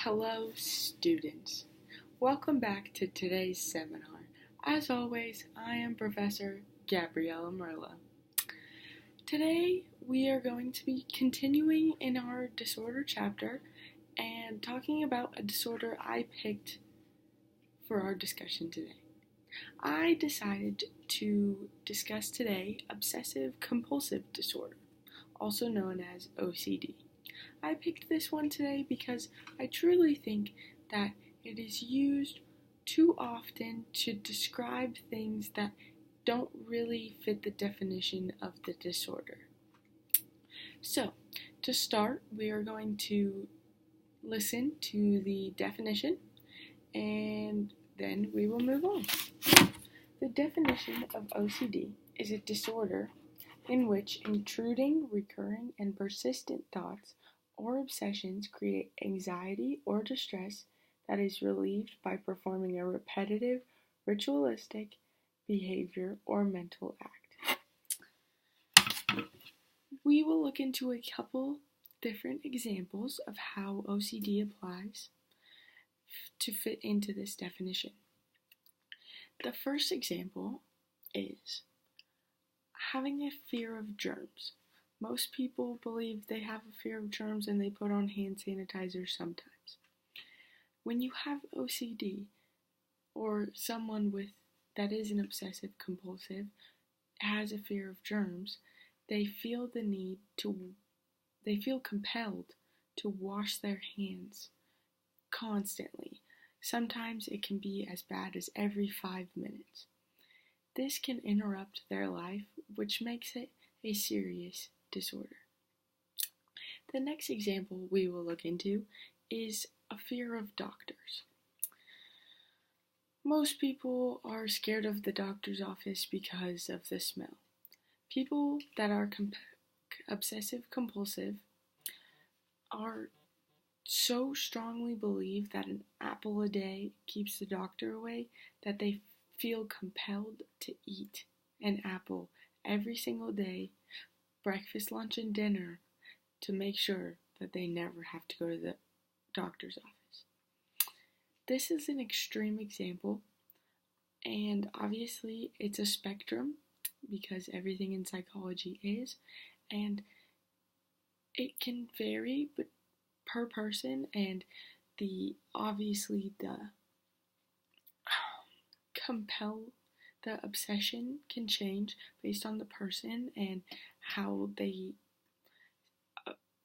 Hello, students. Welcome back to today's seminar. As always, I am Professor Dr.Merlo. Today, we are going to be continuing in our disorder chapter and talking about a disorder I picked for our discussion today. I decided to discuss today obsessive compulsive disorder, also known as OCD. I picked this one today because I truly think that it is used too often to describe things that don't really fit the definition of the disorder. So, to start, we are going to listen to the definition and then we will move on. The definition of OCD is a disorder in which intruding, recurring, and persistent thoughts or obsessions create anxiety or distress that is relieved by performing a repetitive, ritualistic behavior or mental act. We will look into a couple different examples of how OCD applies to fit into this definition. The first example is having a fear of germs. Most people believe they have a fear of germs and they put on hand sanitizer sometimes. When you have OCD or someone that is an obsessive compulsive has a fear of germs, they feel compelled to wash their hands constantly. Sometimes it can be as bad as every 5 minutes. This can interrupt their life, which makes it a serious disorder. The next example we will look into is a fear of doctors. Most people are scared of the doctor's office because of the smell. People that are obsessive compulsive are so strongly believe that an apple a day keeps the doctor away that they feel compelled to eat an apple every single day, breakfast, lunch, and dinner, to make sure that they never have to go to the doctor's office. This is an extreme example, and obviously it's a spectrum because everything in psychology is, and it can vary per person, and the obsession can change based on the person and how they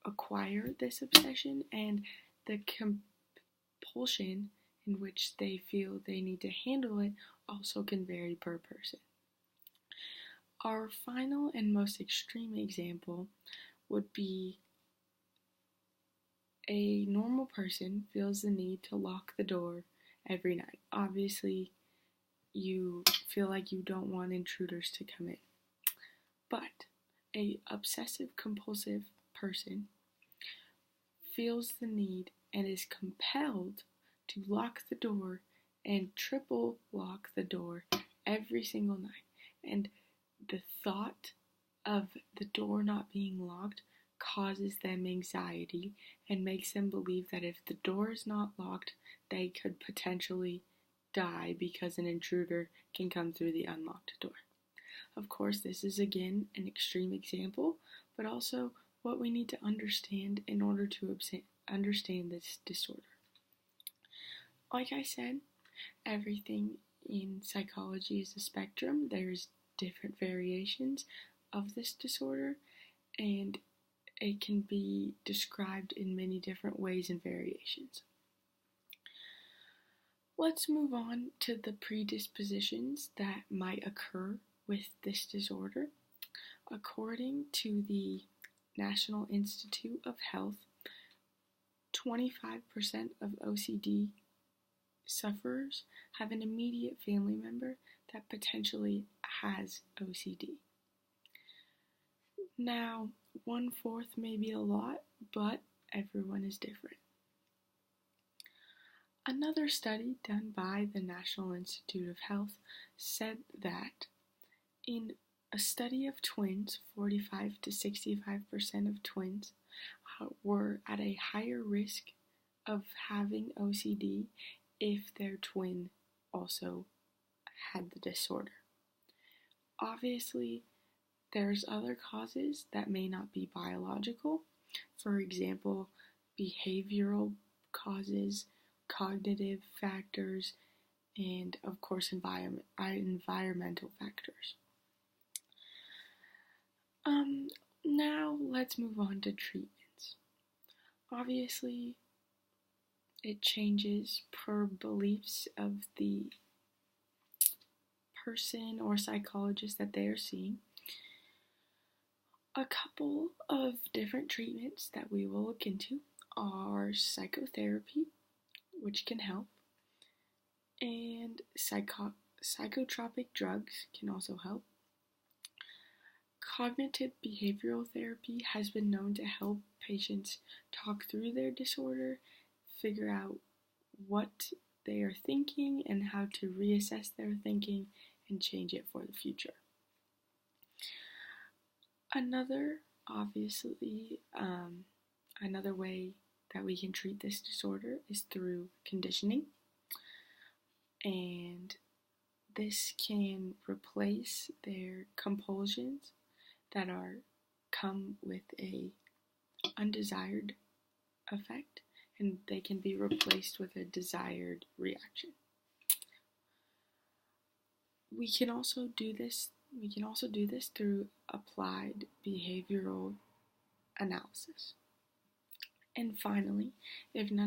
acquire this obsession, and the compulsion in which they feel they need to handle it also can vary per person. Our final and most extreme example would be a normal person feels the need to lock the door every night. Obviously, you feel like you don't want intruders to come in. But a obsessive compulsive person feels the need and is compelled to lock the door and triple lock the door every single night. And the thought of the door not being locked causes them anxiety and makes them believe that if the door is not locked, they could potentially die because an intruder can come through the unlocked door. Of course, this is again an extreme example, but also what we need to understand in order to understand this disorder. Like I said, everything in psychology is a spectrum. There's different variations of this disorder, and it can be described in many different ways and variations. Let's move on to the predispositions that might occur with this disorder. According to the National Institute of Health, 25% of OCD sufferers have an immediate family member that potentially has OCD. Now, 1/4 may be a lot, but everyone is different. Another study done by the National Institute of Health said that in a study of twins, 45 to 65% of twins were at a higher risk of having OCD if their twin also had the disorder. Obviously, there's other causes that may not be biological. For example, behavioral causes, cognitive factors, and of course environmental factors. Now let's move on to treatments. Obviously, it changes per beliefs of the person or psychologist that they are seeing. A couple of different treatments that we will look into are psychotherapy, which can help, and psychotropic drugs can also help. Cognitive behavioral therapy has been known to help patients talk through their disorder, figure out what they are thinking and how to reassess their thinking and change it for the future. Another way that we can treat this disorder is through conditioning, and this can replace their compulsions that come with a undesired effect, and they can be replaced with a desired reaction. We can also do this through applied behavioral analysis. And finally, if none of